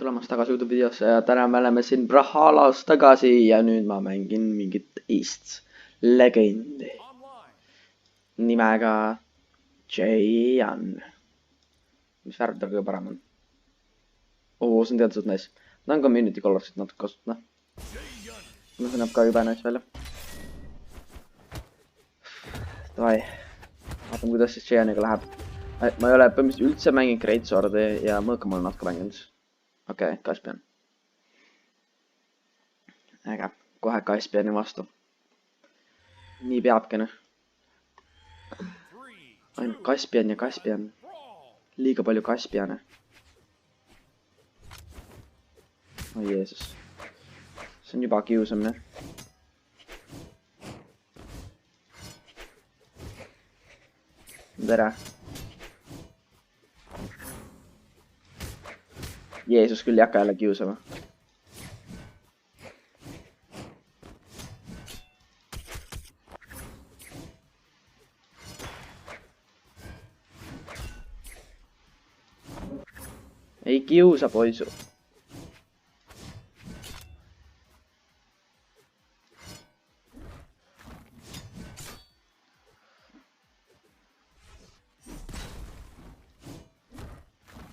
tulemast tagasi YouTube videosse ja täna me oleme siin Brawlhalla's tagasi ja nüüd ma mängin mingit teist legendi nimega Jayan. Mis värv tal kõige parem on? Oo, see on teadselt nice. Ta on community color'it natuke kasutada. See näeb ka jube nice välja. Davai. Vaatame, kuidas siis Jayaniga läheb. Ma ei ole põhimõtteliselt üldse mänginud Great Swordi ja mõõka ma olen natuke mänginud. Okei, Caspian. Äge, kohe Caspiani vastu. Nii peabki, noh. Ainult Caspian ja Caspian. Liiga palju Caspiane. Oi Jeesus. See on juba kiusamine. Tere. Jeesus küll ei hakka jälle kiusama. Ei kiusa poisu.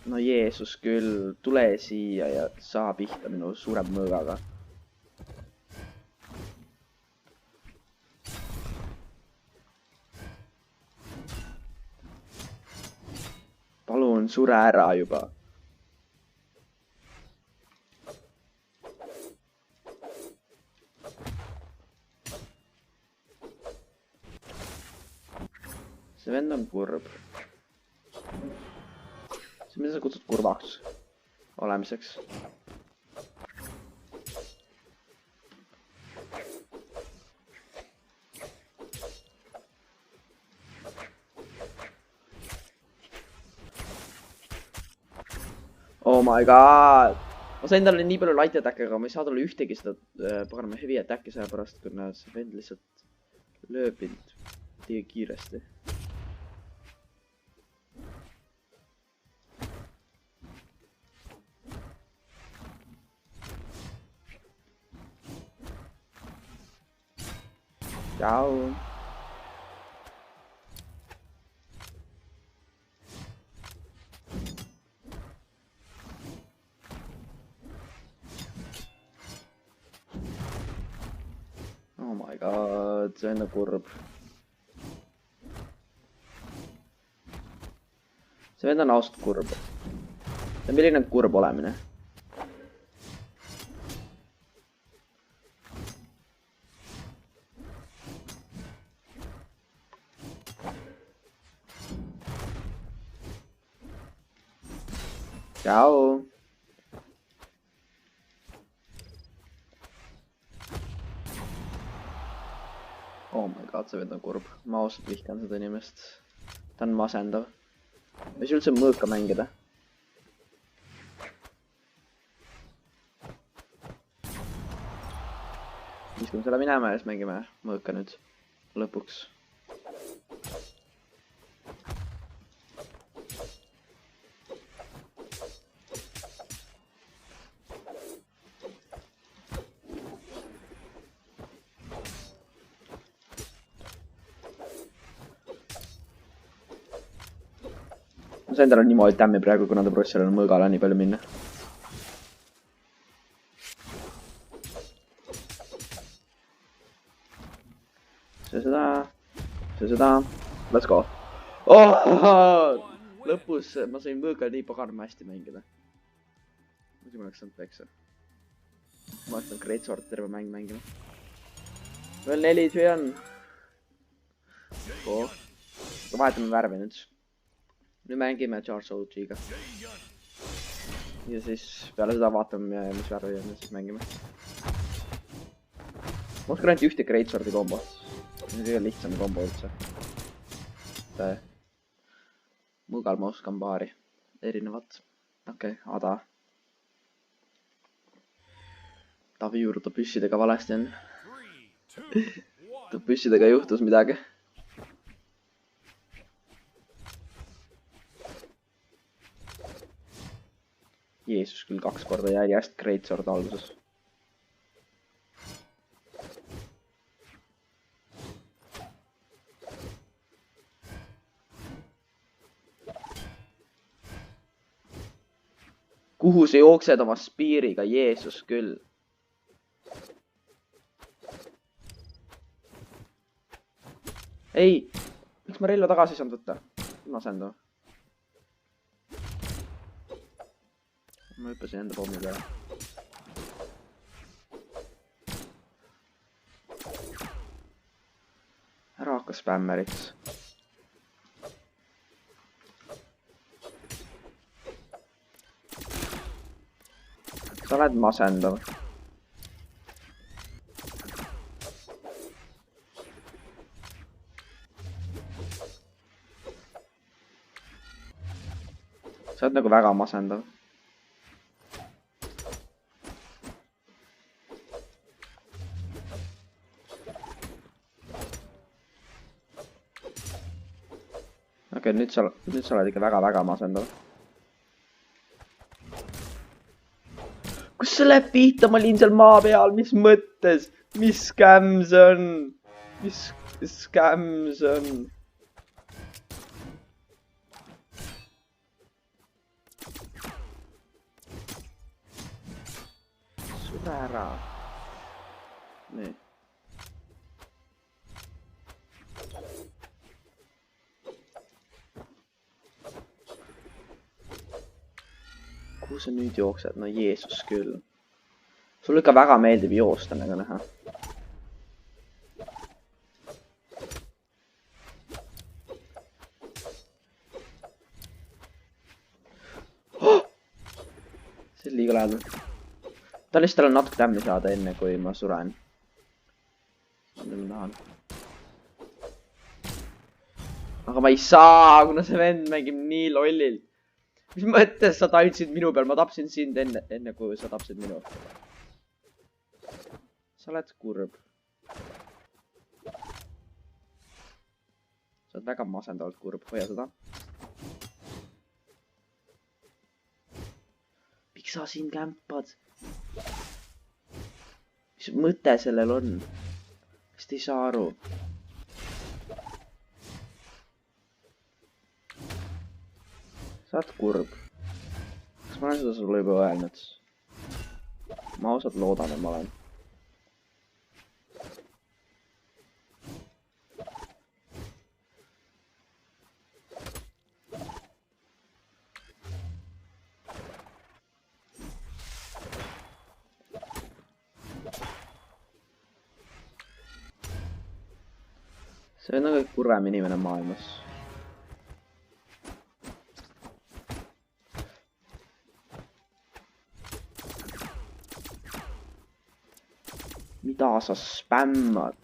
No Jeesus küll, tule siia ja saa pihta minu suure mõõgaga. Palun, sure ära juba. See vend on kurb. Mida sa kutsud kurvaks olemiseks? Oh my god! Ma sain talle nii palju light attack'e, aga ma ei saa talle ühtegi seda paganama heavy attack'i sellepärast, kuna see vend lihtsalt lööb mind liiga kiiresti. Ciao. Oh my god, see on kurb. See vend on ausalt kurb. See on milline kurb olemine. Ciao. Oh my god, see vend on kurb. Ma ausalt vihkan seda inimest. Ta on masendav. Ma ei saa üldse mõõka mängida. Viskame selle minema ja siis mängime mõõka nüüd lõpuks. Ma sain talle niimoodi tämmi praegu, kuna ta proovis sellele mõõgale nii palju minna. See seda. Let's go. Oh! Lõpus ma sain mõõgal nii paganama hästi mängida. Muidu ma oleks saanud peksa. Ma oleks saanud Great Sword terve mäng mängima. Veel 4 Jayan. Oh. Vahetame värvi nüüd. Nüüd mängime Charge OG-ga. Ja siis peale seda vaatame, mis värvi on ja siis mängime. Ma oskan ainult ühte Great Swordi kombo. See on kõige lihtsam kombo üldse. Mõõgal ma oskan paari erinevat. Okei, Ada. Ta viirutab püssidega valesti on. Püssidega juhtus midagi. Jeesus küll 2 korda järjest Greatsword alguses. Kuhu sa jooksed oma spiiriga, Jeesus küll. Ei, miks ma relva tagasi ei saanud võtta? Masendav. Ma hüppasin enda pommi peale. Ära hakka spämmeriks. Sa oled masendav. Sa oled nagu väga masendav. Okei, nüüd sa oled ikka väga masendav. Kus sa läheb pihta, ma olin seal maa peal, mis mõttes? Mis skämm see on? Mis skämm see on? Sure ära. Nii. Kuhu sa nüüd jooksed? No Jeesus küll. Sulle ikka väga meeldib joosta, nagu näha. Oh! See on liiga lähedal. Ta lihtsalt on natuke tämmi saada enne, kui ma suren. Ma tahan. Aga ma ei saa, kuna see vend mängib nii lollilt. Mis mõttes sa tantsid minu peal? Ma tapsin sind enne kui sa tapsid minu. Sa oled kurb. Sa oled väga masendavalt kurb. Hoia seda. Miks sa siin kämpad? Mis mõte sellel on? Kas te ei saa aru? Sa oled kurb. Kas ma olen seda sulle juba öelnud? Ma ausalt loodan, et ma olen. See on kõige kurvem inimene maailmas. Mida sa spämmad?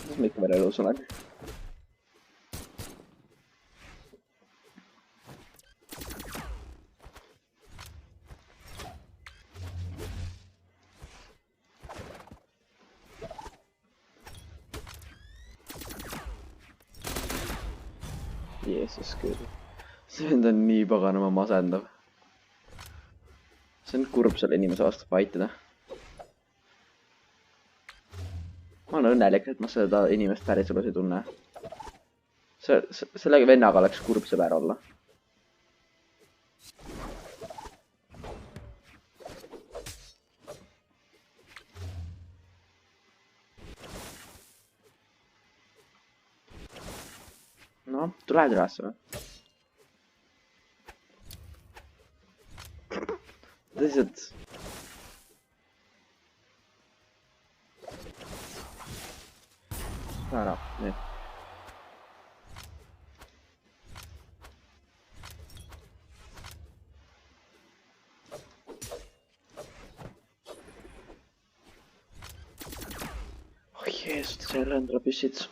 Kas ma ikka veel elus olen? Jeesus küll. See vend on nii paganama masendav. See on kurb selle inimese vastu fightida. Ma olen õnnelik, et ma seda inimest päriselus ei tunne. Selle vennaga oleks kurb sõber olla. No, tuled üles või? Tõsiselt. Ära, nii. Oh jeest, seal on püssid.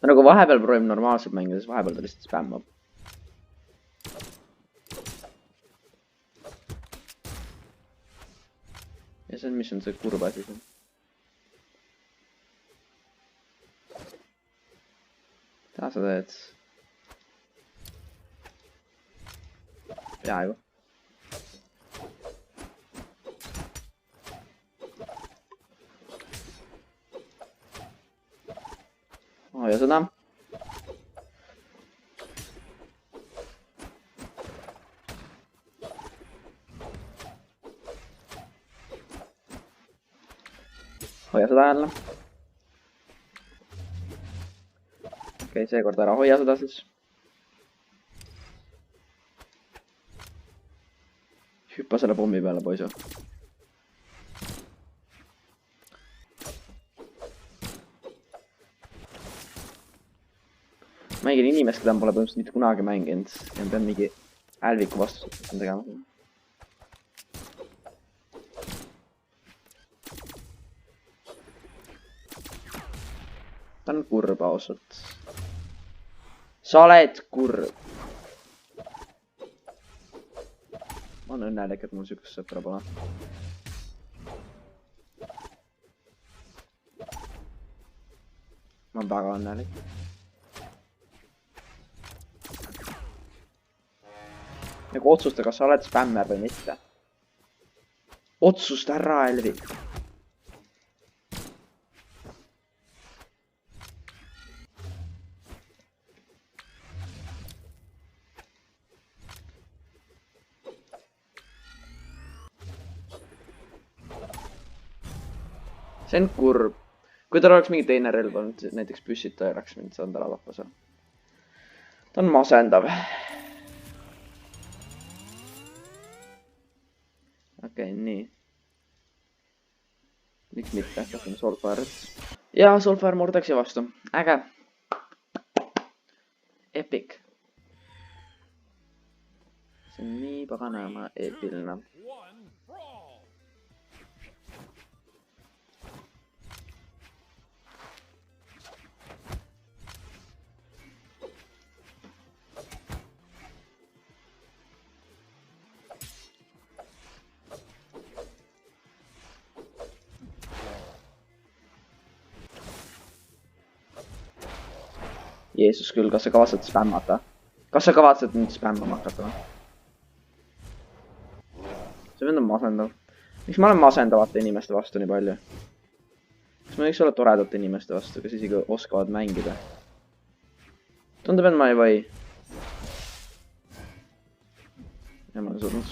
nagu vahepeal proovib normaalselt mängida, siis vahepeal ta lihtsalt spämmab. Ja see on, mis on see kurb asi siin. Mida sa teed? Peaaegu. Hoia seda. Hoia seda jälle. Okei, seekord ära hoia seda siis. Hüppa selle pommi peale, poisu. Mängin inimest, keda ma pole põhimõtteliselt mitte kunagi mänginud ja ma pean mingi älviku vastu tegema. Ta on kurb ausalt. Sa oled kurb. Ma olen õnnelik, et mul sükest sõpra pole. Ma olen väga õnnelik. Nagu otsusta, kas sa oled spämmer või mitte. Otsusta ära, Elvi. See on kurb. Kui tal oleks mingi teine relv olnud, näiteks püssid, ta oleks mind saanud ära tappa seal. Ta on masendav. Okei, nii. Miks mitte, kasvame Soulfire'it. Ja Soulfire Mordaxi vastu. Äge. Epic. See on nii paganama eepiline. Jeesus küll, kas sa kavatsed spämmata? Kas sa kavatsed nüüd spämmama hakata? See vend on masendav. Miks ma olen masendavate inimeste vastu nii palju? Kas ma võiks olla toredate inimeste vastu, kes isegi oskavad mängida? Tundub, et ma ei või. Ja ma olen surnud.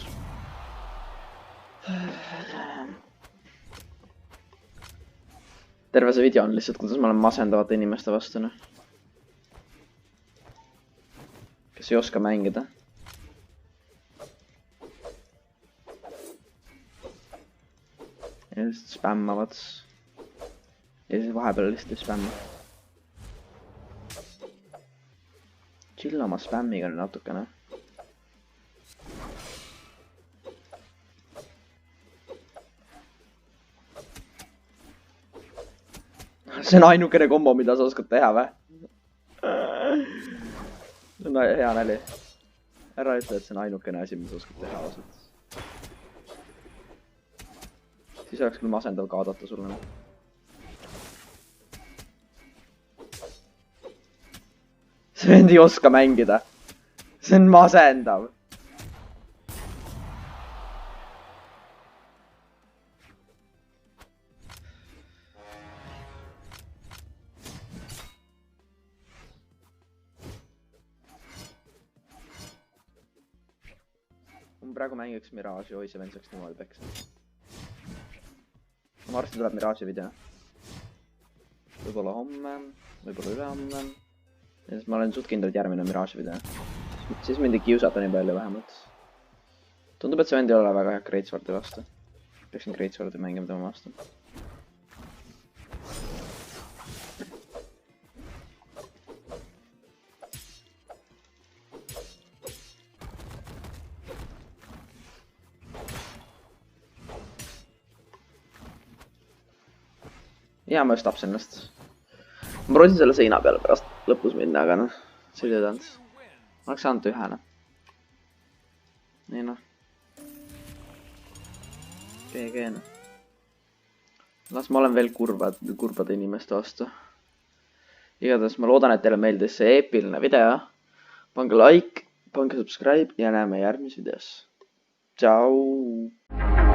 Terve see video on lihtsalt, kuidas ma olen masendavate inimeste vastu. Kes ei oska mängida. Ja lihtsalt spämmavad. Ja siis vahepeal lihtsalt spämma. Chill oma spämmiga natukene. See on ainukene kombo, mida sa oskad teha, või? See on hea nali. Ära ütle, et see on ainukene asi, mis oskad teha ausalt. Siis oleks küll masendav kaadata sulle. See vend ei oska mängida. See on masendav. Praegu mängiks Mirage'i, oi see vend saaks niimoodi peksa. Varsti tuleb Mirage'i video. Võib-olla homme, võib-olla ülehomme. Ja siis ma olen suht kindlalt järgmine Mirage'i video. Siis mind ei kiusata nii palju vähemalt. Tundub, et see vend ei ole väga hea Greatswordi vastu. Peaksin Greatswordi mängima tema vastu. Ja ma just tapsin ennast. Ma rosin selle seina peale pärast. lõpus minna, aga noh, see ei töötanud. Oleks saanud ühe, noh. Nii noh. GG, noh. Las ma olen veel kurbade inimeste vastu. Igatahes ma loodan, et teile meeldis see eepiline video. Pange like, pange subscribe ja näeme järgmises videos. Tšau!